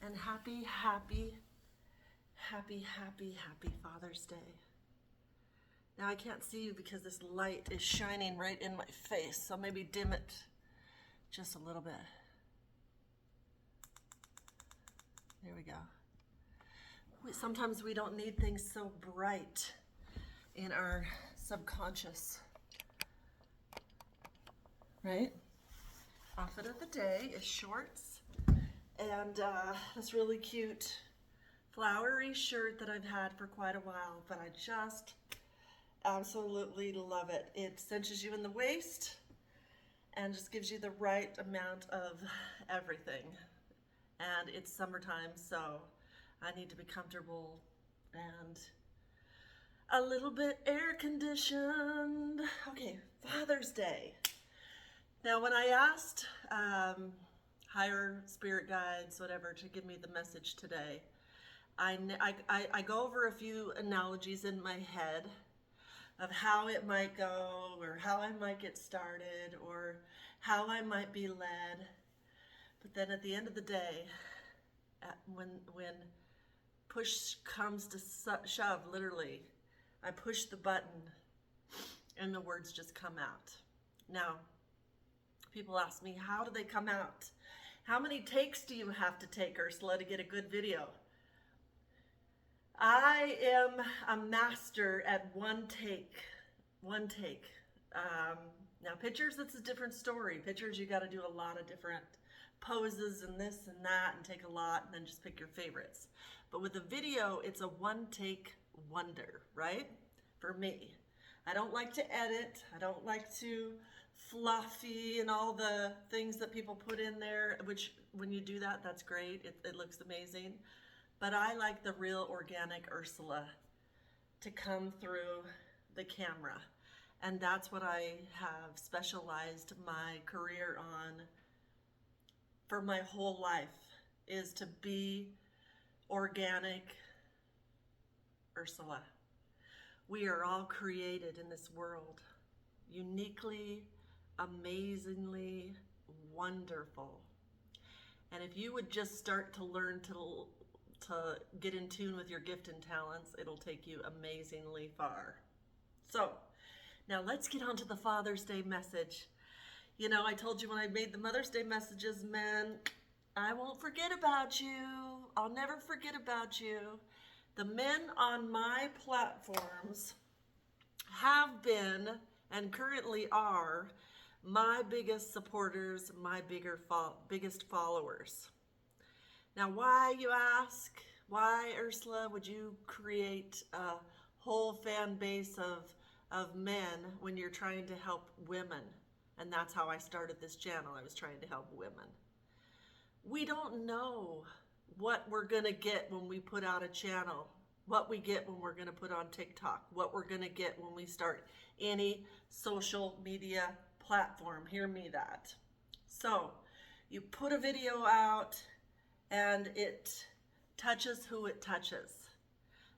and happy, happy, happy, happy, happy Father's Day. Now I can't see you because this light is shining right in my face, so maybe dim it just a little bit. There we go. Sometimes we don't need things so bright in our subconscious, right? Outfit of the day is shorts and this really cute flowery shirt that I've had for quite a while, but I just absolutely love it. It cinches you in the waist and just gives you the right amount of everything. And it's summertime, so I need to be comfortable and a little bit air conditioned. Okay, Father's Day. Now, when I asked higher spirit guides, whatever, to give me the message today, I go over a few analogies in my head of how it might go, or how I might get started, or how I might be led. But then at the end of the day, when push comes to shove, literally, I push the button and the words just come out. Now, people ask me, how do they come out? How many takes do you have to take, Ursula, to get a good video? I am a master at one take. Now pictures, that's a different story. Pictures, you got to do a lot of different poses and this and that and take a lot and then just pick your favorites. But with a video, it's a one take wonder, right? For me. I don't like to edit. I don't like to fluffy and all the things that people put in there, which when you do that, that's great. It looks amazing. But I like the real organic Ursula to come through the camera. And that's what I have specialized my career on for my whole life, is to be organic Ursula. We are all created in this world, uniquely, amazingly wonderful. And if you would just start to learn to get in tune with your gift and talents, it'll take you amazingly far. So now let's get on to the Father's Day message. You know, I told you when I made the Mother's Day messages, man, I won't forget about you. I'll never forget about you. The men on my platforms have been and currently are my biggest supporters, my biggest followers. Now, why, you ask? Why, Ursula, would you create a whole fan base of men when you're trying to help women? And that's how I started this channel. I was trying to help women. We don't know what we're gonna get when we put out a channel, what we get when we're gonna put on TikTok, what we're gonna get when we start any social media platform. Hear me that. So you put a video out and it touches who it touches.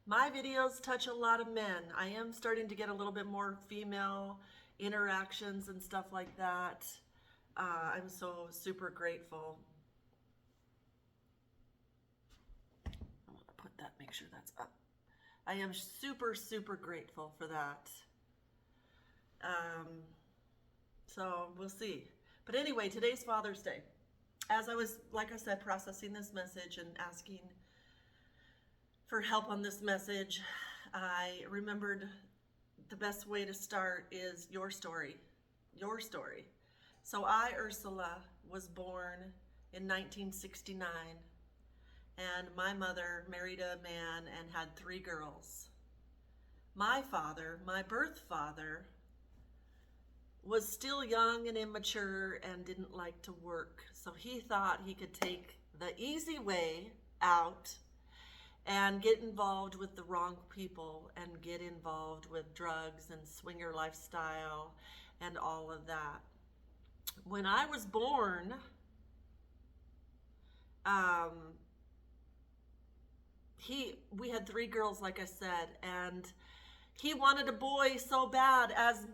My videos touch a lot of men. I am starting to get a little bit more female interactions and stuff like that. I'm so super grateful. I want to put that, make sure that's up. I am super, super grateful for that. So we'll see. But anyway, today's Father's Day. As I was, like I said, processing this message and asking for help on this message, I remembered the best way to start is your story. Your story. So I, Ursula, was born in 1969, and my mother married a man and had 3 girls. My father, my birth father, was still young and immature and didn't like to work. So he thought he could take the easy way out and get involved with the wrong people and get involved with drugs and swinger lifestyle and all of that. When I was born, we had 3 girls, like I said, and he wanted a boy so bad. As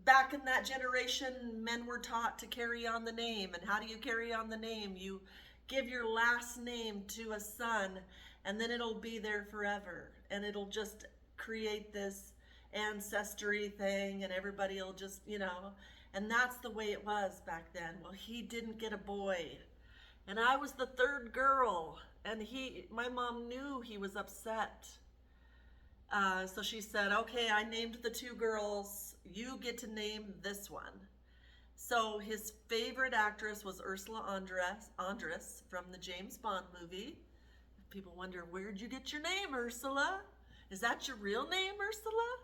back in that generation, men were taught to carry on the name. And how do you carry on the name? You give your last name to a son, and then it'll be there forever. And it'll just create this ancestry thing, and everybody will just, and that's the way it was back then. Well, he didn't get a boy, and I was the third girl, and my mom knew he was upset. So she said, okay, I named the two girls, you get to name this one. So his favorite actress was Ursulaandreia from the James Bond movie. If people wonder, where'd you get your name, Ursula? Is that your real name, Ursula?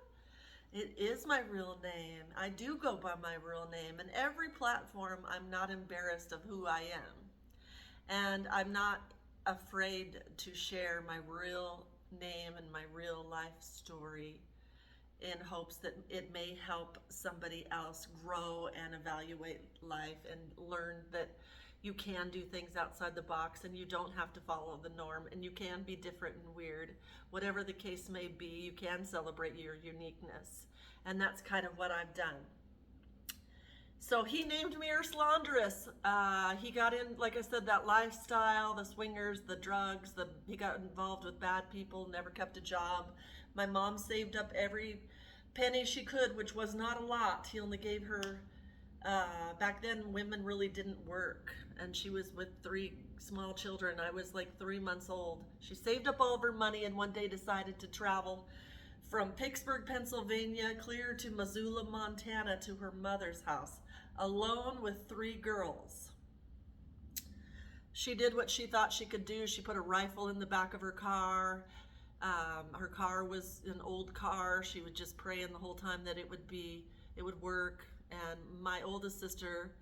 It is my real name. I do go by my real name. And every platform, I'm not embarrassed of who I am. And I'm not afraid to share my real name and my real life story in hopes that it may help somebody else grow and evaluate life and learn that you can do things outside the box and you don't have to follow the norm, and you can be different and weird. Whatever the case may be, you can celebrate your uniqueness. And that's kind of what I've done. So he named me Ursulaandreia. He got in, like I said, that lifestyle, the swingers, the drugs, he got involved with bad people, never kept a job. My mom saved up every penny she could, which was not a lot. He only gave her, back then women really didn't work, and she was with 3 small children. I was like 3 months old. She saved up all of her money and one day decided to travel from Pittsburgh, Pennsylvania, clear to Missoula, Montana, to her mother's house, alone with 3 girls. She did what she thought she could do. She put a rifle in the back of her car. Her car was an old car. She was just praying the whole time that it would work. And my oldest sister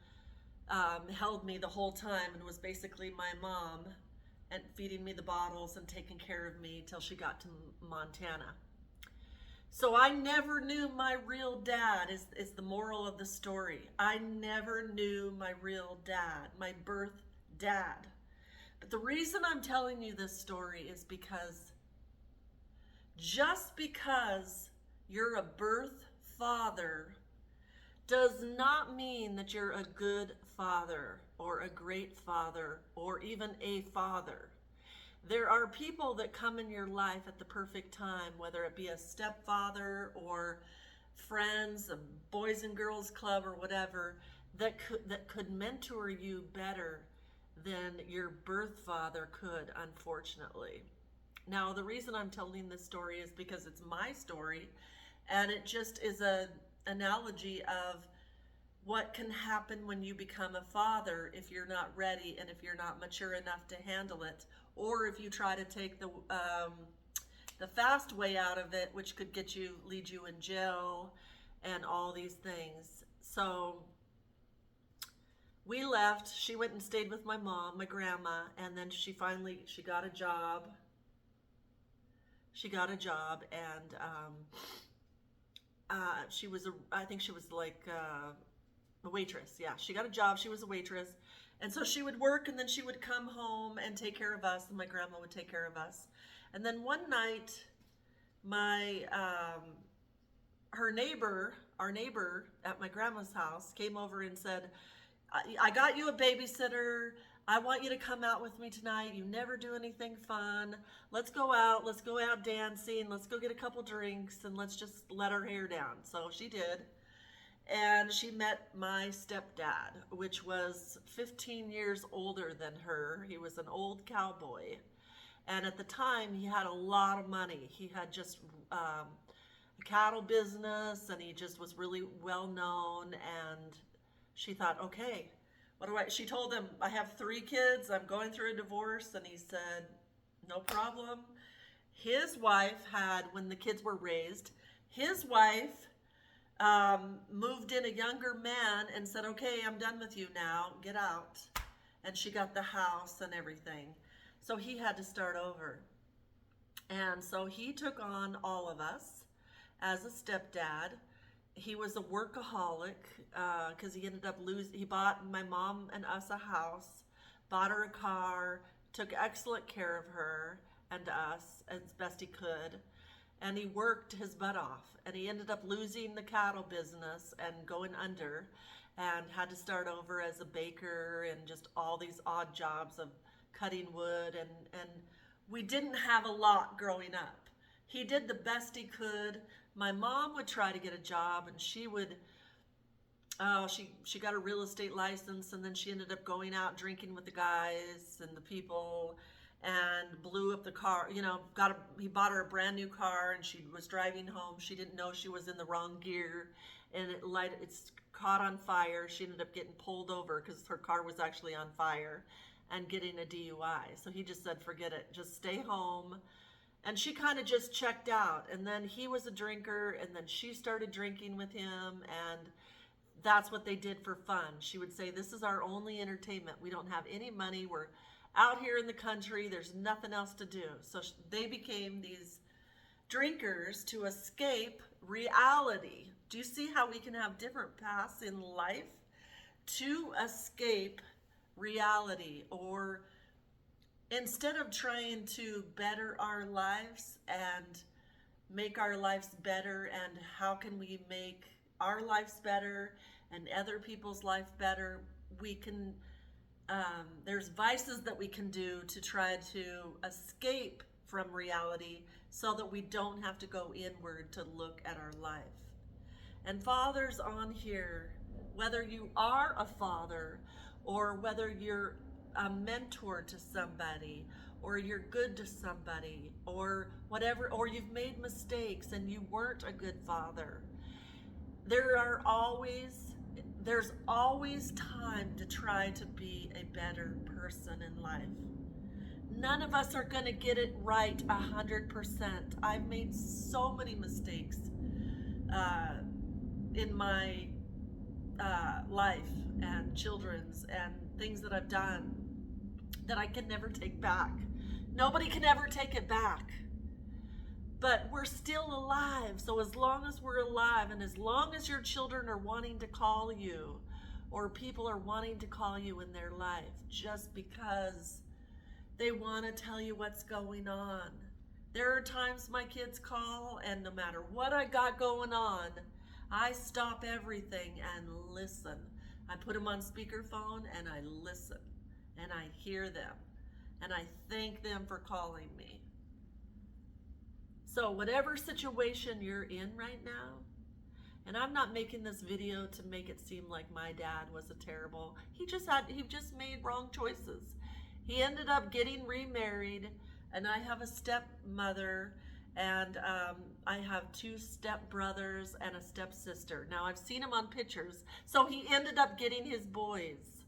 held me the whole time and was basically my mom, and feeding me the bottles and taking care of me till she got to Montana. So I never knew my real dad, is the moral of the story. I never knew my real dad, my birth dad. But the reason I'm telling you this story is because just because you're a birth father does not mean that you're a good father or a great father or even a father. There are people that come in your life at the perfect time, whether it be a stepfather or friends, a boys and girls club or whatever, that could mentor you better than your birth father could, unfortunately. Now, the reason I'm telling this story is because it's my story, and it just is an analogy of what can happen when you become a father if you're not ready and if you're not mature enough to handle it, or if you try to take the fast way out of it, which could lead you in jail and all these things. So we left. She went and stayed with my mom, my grandma, and then she got a job. She got a job, and I think she was like a waitress. Yeah, she got a job. She was a waitress. And so she would work, and then she would come home and take care of us, and my grandma would take care of us. And then one night, our neighbor at my grandma's house came over and said, I got you a babysitter. I want you to come out with me tonight. You never do anything fun. Let's go out dancing. Let's go get a couple drinks, and let's just let our hair down. So she did. And she met my stepdad, which was 15 years older than her. He was an old cowboy. And at the time, he had a lot of money. He had just a cattle business, and he just was really well known. And she thought, okay, she told him, I have 3 kids. I'm going through a divorce. And he said, no problem. His wife when the kids were raised, his wife moved in a younger man and said, okay, I'm done with you now, get out. And she got the house and everything. So he had to start over. And so he took on all of us as a stepdad. He was a workaholic because he ended up he bought my mom and us a house, bought her a car, took excellent care of her and us as best he could. And he worked his butt off, and he ended up losing the cattle business and going under. and had to start over as a baker and just all these odd jobs of cutting wood, and we didn't have a lot growing up. He did the best he could. My mom would try to get a job, and she would, she got a real estate license, and then she ended up going out drinking with the guys and the people, and blew up the car. You know, he bought her a brand new car, and she was driving home. She didn't know she was in the wrong gear, and it's caught on fire. She ended up getting pulled over because her car was actually on fire, and getting a DUI. So he just said, forget it, just stay home. And she kind of just checked out. And then he was a drinker, and then she started drinking with him, and that's what they did for fun. She would say, this is our only entertainment. We don't have any money. We're out here in the country. There's nothing else to do. So they became these drinkers to escape reality. Do you see how we can have different paths in life to escape reality? Or instead of trying to better our lives and make our lives better, and how can we make our lives better and other people's life better, we can, there's vices that we can do to try to escape from reality so that we don't have to go inward to look at our life. And fathers on here, whether you are a father or whether you're a mentor to somebody, or you're good to somebody, or whatever, or you've made mistakes and you weren't a good father, there's always time to try to be a better person in life. None of us are going to get it right 100%. I've made so many mistakes in my life and children's and things that I've done that I can never take back. Nobody can ever take it back. But we're still alive. So as long as we're alive, and as long as your children are wanting to call you, or people are wanting to call you in their life just because they want to tell you what's going on. There are times my kids call, and no matter what I got going on, I stop everything and listen. I put them on speakerphone and I listen, and I hear them, and I thank them for calling me. So whatever situation you're in right now, and I'm not making this video to make it seem like my dad was a terrible, he just made wrong choices. He ended up getting remarried, and I have a stepmother, and I have 2 stepbrothers and a stepsister. Now I've seen him on pictures, so he ended up getting his boys.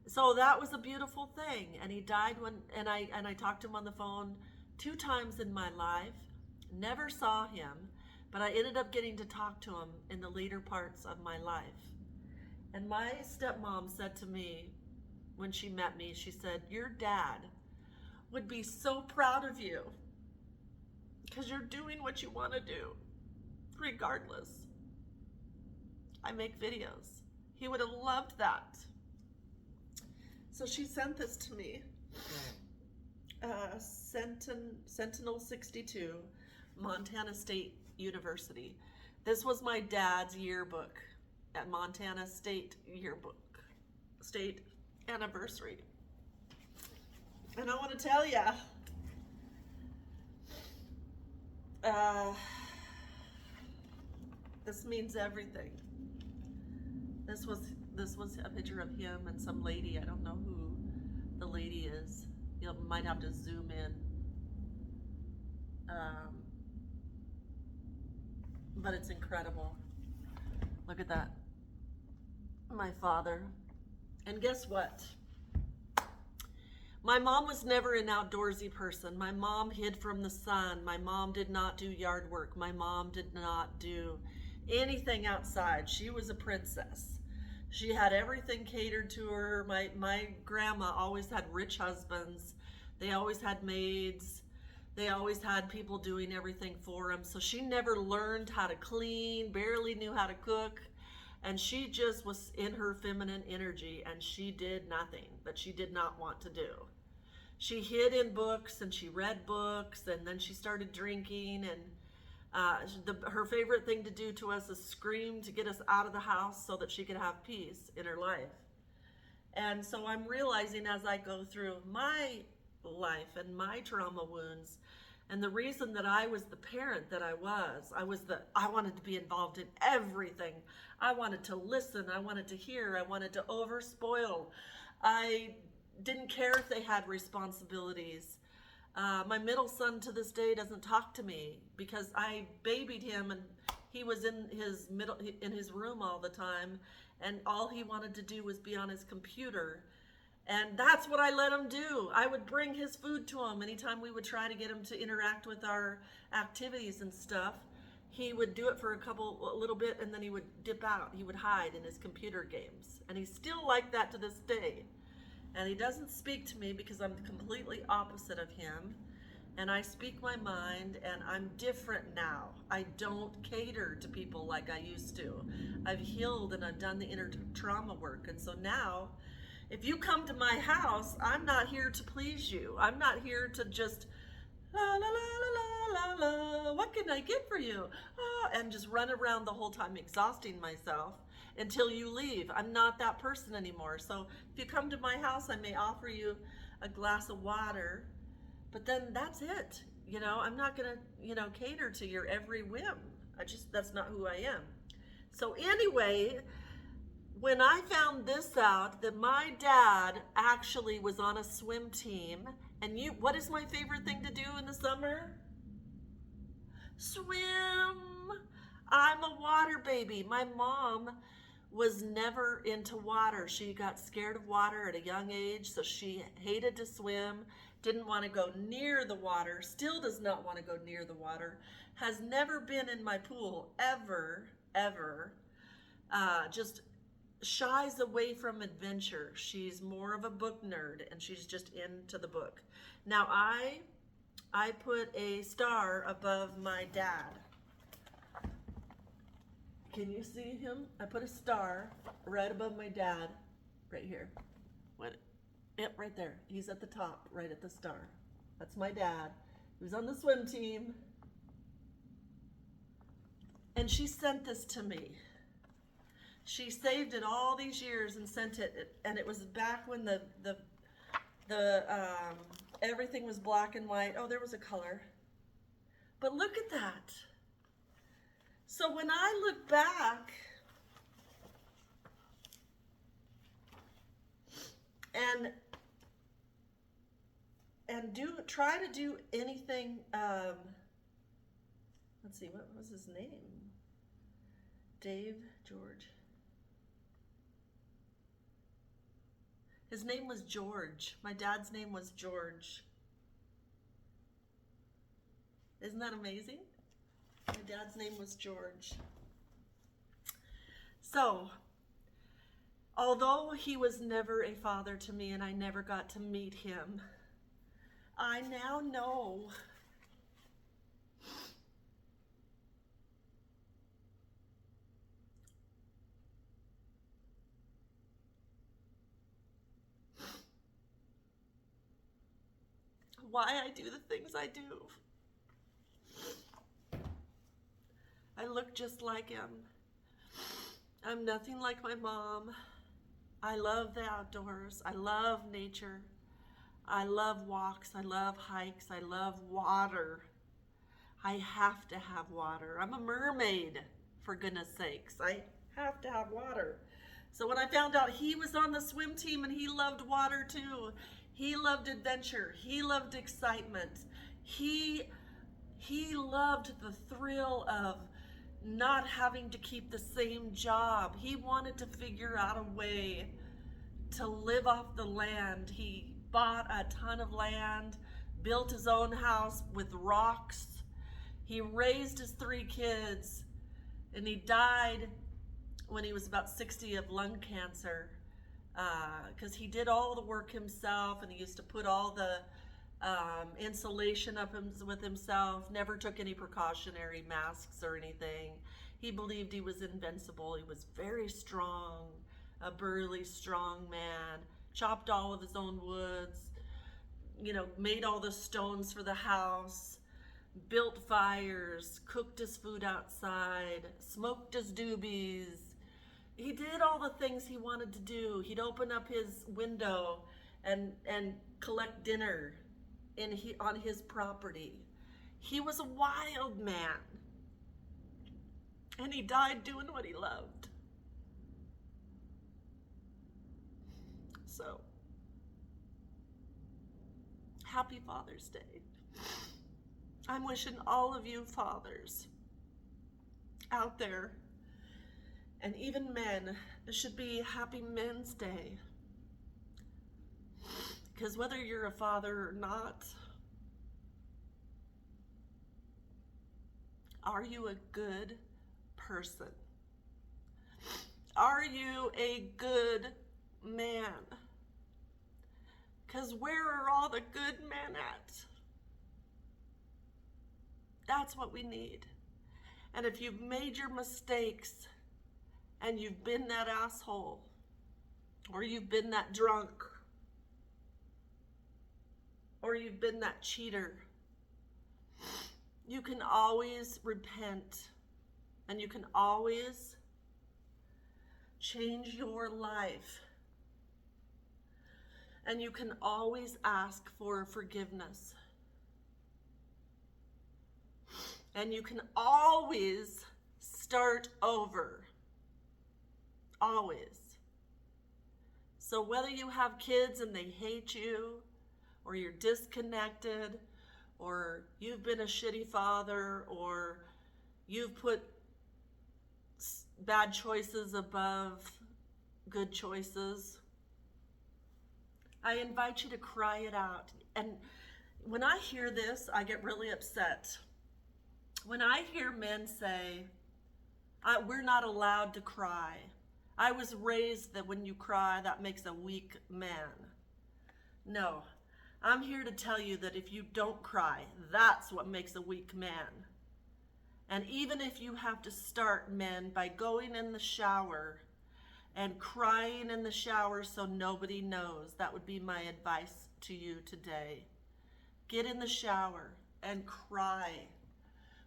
So that was a beautiful thing. And he died and I talked to him on the phone 2 times in my life. Never saw him, but I ended up getting to talk to him in the later parts of my life. And my stepmom said to me when she met me, she said, your dad would be so proud of you because you're doing what you want to do, regardless. I make videos. He would have loved that. So she sent this to me. Sentinel 62, Montana State University. This was my dad's yearbook at Montana State yearbook, state anniversary. And I want to tell you, this means everything. This was a picture of him and some lady. I don't know who the lady is. You might have to zoom in. But it's incredible. Look at that. My father. And guess what? My mom was never an outdoorsy person. My mom hid from the sun. My mom did not do yard work. My mom did not do anything outside. She was a princess. She had everything catered to her. My grandma always had rich husbands. They always had maids. They always had people doing everything for them. So she never learned how to clean, barely knew how to cook. And she just was in her feminine energy, and she did nothing that she did not want to do. She hid in books, and she read books, and then she started drinking, and Her favorite thing to do to us is scream to get us out of the house so that she could have peace in her life. And so I'm realizing as I go through my life and my trauma wounds, and the reason that I was the parent that I wanted to be involved in everything. I wanted to listen, I wanted to hear, I wanted to overspoil. I didn't care if they had responsibilities. My middle son to this day doesn't talk to me because I babied him and he was in his room all the time, and all he wanted to do was be on his computer. And that's what I let him do. I would bring his food to him anytime we would try to get him to interact with our activities and stuff. He would do it for a little bit, and then he would dip out. He would hide in his computer games. And he's still like that to this day. And he doesn't speak to me because I'm completely opposite of him. And I speak my mind, and I'm different now. I don't cater to people like I used to. I've healed and I've done the inner trauma work. And so now, if you come to my house, I'm not here to please you. I'm not here to just la la la la la la, what can I get for you? And just run around the whole time exhausting myself until you leave. I'm not that person anymore. So if you come to my house, I may offer you a glass of water, but then that's it. I'm not gonna, cater to your every whim. That's not who I am. So anyway, when I found this out, that my dad actually was on a swim team, and what is my favorite thing to do in the summer? Swim. I'm a water baby. My mom was never into water. She got scared of water at a young age, so she hated to swim, didn't want to go near the water, still does not want to go near the water, has never been in my pool ever, just shies away from adventure. She's more of a book nerd, and she's just into the book. Now I put a star above my dad. Can you see him? I put a star right above my dad, right here. Yep, right there. He's at the top, right at the star. That's my dad. He was on the swim team. And she sent this to me. She saved it all these years and sent it, and it was back when the everything was black and white. Oh, there was a color. But look at that. So when I look back and try to do anything, let's see, what was his name? Dave George. His name was George. My dad's name was George. Isn't that amazing? My dad's name was George. So, although he was never a father to me and I never got to meet him, I now know why I do the things I do. I look just like him. I'm nothing like my mom. I love the outdoors. I love nature. I love walks. I love hikes. I love water. I have to have water. I'm a mermaid, for goodness sakes. I have to have water. So when I found out he was on the swim team and he loved water too, he loved adventure. He loved excitement. He loved the thrill of not having to keep the same job. He wanted to figure out a way to live off the land. He bought a ton of land, built his own house with rocks. He raised his 3 kids, and he died when he was about 60 of lung cancer, because he did all the work himself, and he used to put all the insulation up with himself, never took any precautionary masks or anything. He believed he was invincible. He was very strong, a burly, strong man, chopped all of his own woods, made all the stones for the house, built fires, cooked his food outside, smoked his doobies. He did all the things he wanted to do. He'd open up his window and collect dinner on his property. He was a wild man. And he died doing what he loved. So, happy Father's Day. I'm wishing all of you fathers out there, and even men, it should be Happy Men's Day. Because whether you're a father or not, are you a good person? Are you a good man? Because where are all the good men at? That's what we need. And if you've made your mistakes and you've been that asshole, or you've been that drunk, or you've been that cheater, you can always repent, and you can always change your life, and you can always ask for forgiveness, and you can always start over. Always. So whether you have kids and they hate you, or you're disconnected, or you've been a shitty father, or you've put bad choices above good choices, I invite you to cry it out. And when I hear this, I get really upset. When I hear men say, we're not allowed to cry. I was raised that when you cry, that makes a weak man. No, I'm here to tell you that if you don't cry, that's what makes a weak man. And even if you have to start, men, by going in the shower and crying in the shower so nobody knows, that would be my advice to you today. Get in the shower and cry.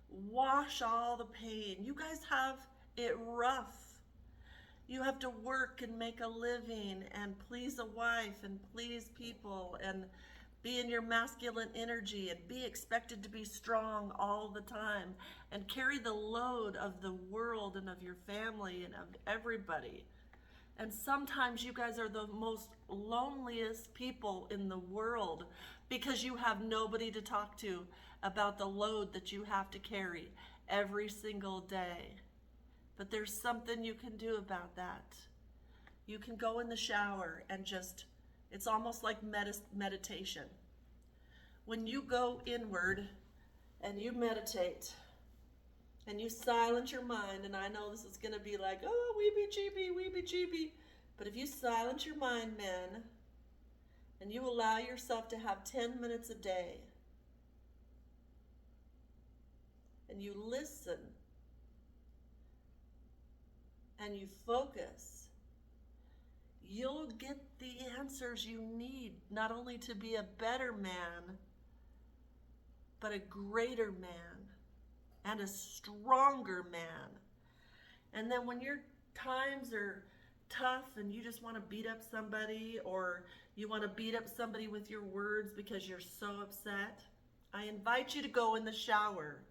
Wash all the pain. You guys have it rough. You have to work and make a living and please a wife and please people and be in your masculine energy and be expected to be strong all the time and carry the load of the world and of your family and of everybody. And sometimes you guys are the most loneliest people in the world because you have nobody to talk to about the load that you have to carry every single day. But there's something you can do about that. You can go in the shower and it's almost like meditation. When you go inward and you meditate and you silence your mind, and I know this is gonna be like, oh, weeby cheepy. But if you silence your mind, men, and you allow yourself to have 10 minutes a day, and you listen, and you focus, you'll get the answers you need, not only to be a better man, but a greater man and a stronger man. And then when your times are tough and you just want to beat up somebody, or you want to beat up somebody with your words because you're so upset, I invite you to go in the shower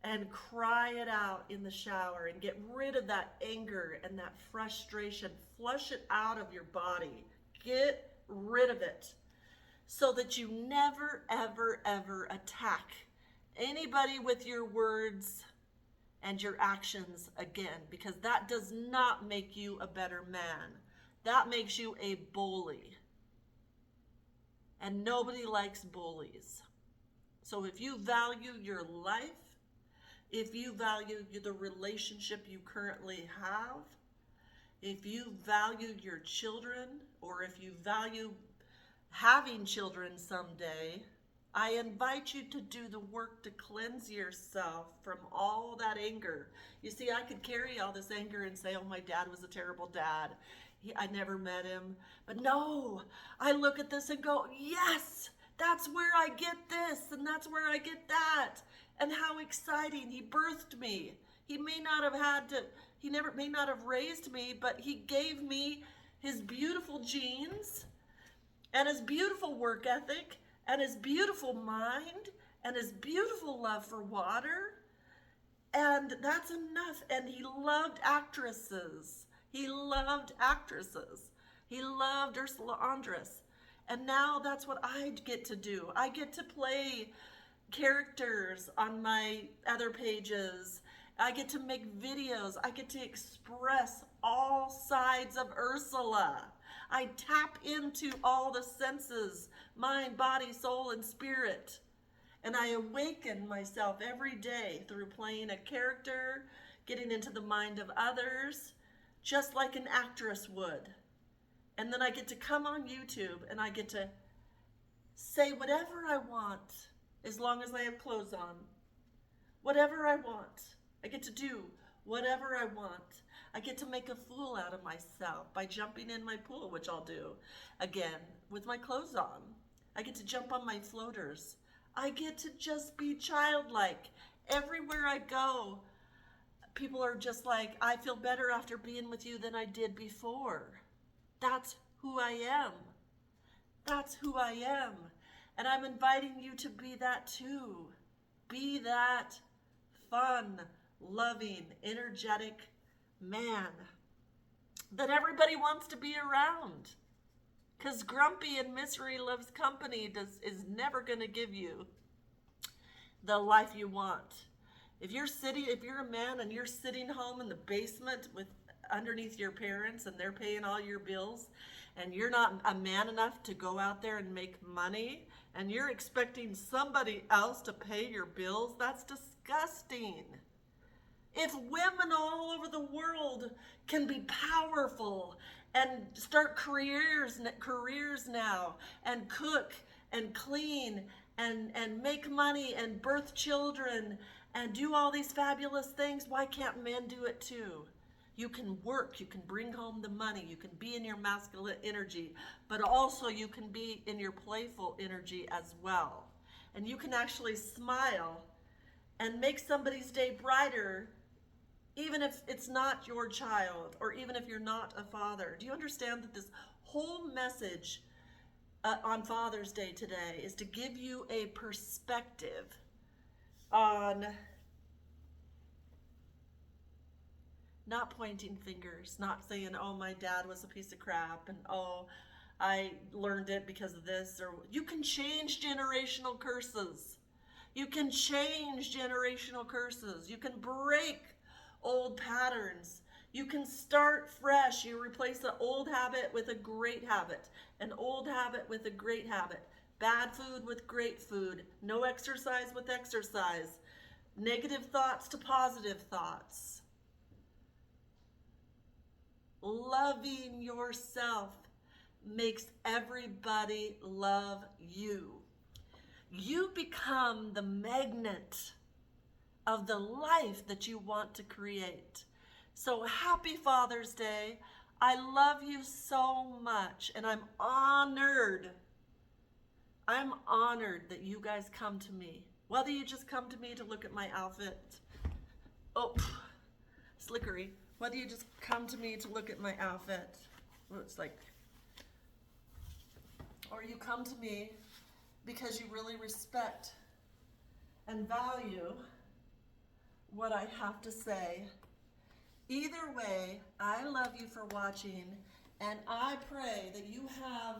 and cry it out in the shower and get rid of that anger and that frustration. Flush it out of your body. Get rid of it so that you never, ever, ever attack anybody with your words and your actions again, because that does not make you a better man. That makes you a bully. And nobody likes bullies. So if you value your life, if you value the relationship you currently have, if you value your children, or if you value having children someday, I invite you to do the work to cleanse yourself from all that anger. You see, I could carry all this anger and say, oh, my dad was a terrible dad. I never met him. But no, I look at this and go, yes, That's where I get this, and that's where I get that. And how exciting. He birthed me. He may not have had to, he never may not have raised me, but he gave me his beautiful genes and his beautiful work ethic and his beautiful mind and his beautiful love for water. And that's enough. And he loved actresses. He loved actresses. He loved Ursulaandreia. And now that's what I get to do. I get to play characters on my other pages. I get to make videos. I get to express all sides of Ursula. I tap into all the senses, mind, body, soul, and spirit. And I awaken myself every day through playing a character, getting into the mind of others, just like an actress would. And then I get to come on YouTube and I get to say whatever I want as long as I have clothes on. Whatever I want. I get to do whatever I want. I get to make a fool out of myself by jumping in my pool, which I'll do again with my clothes on. I get to jump on my floaters. I get to just be childlike. Everywhere I go, people are just like, I feel better after being with you than I did before. That's who I am. That's who I am. And I'm inviting you to be that too. Be that fun, loving, energetic man that everybody wants to be around. Because grumpy and misery loves company is never going to give you the life you want. If you're a man and you're sitting home in the basement with underneath your parents and they're paying all your bills and you're not a man enough to go out there and make money and you're expecting somebody else to pay your bills, that's disgusting. If women all over the world can be powerful and start careers now and cook and clean and make money and birth children and do all these fabulous things, why can't men do it too? You can work, you can bring home the money, you can be in your masculine energy, but also you can be in your playful energy as well. And you can actually smile and make somebody's day brighter, even if it's not your child, or even if you're not a father. Do you understand that this whole message on Father's Day today is to give you a perspective on not pointing fingers, not saying, oh, my dad was a piece of crap, and oh, I learned it because of this. Or you can change generational curses. You can change generational curses. You can break old patterns. You can start fresh. You replace an old habit with a great habit, an old habit with a great habit, bad food with great food, no exercise with exercise, negative thoughts to positive thoughts. Loving yourself makes everybody love you. You become the magnet of the life that you want to create. So happy Father's Day. I love you so much, and I'm honored that you guys come to me. Whether you just come to me to look at my outfit, slickery. Whether you just come to me to look at my outfit, or you come to me because you really respect and value what I have to say. Either way, I love you for watching, and I pray that you have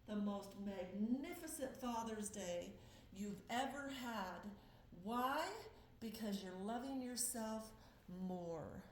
the most magnificent Father's Day you've ever had. Why? Because you're loving yourself more.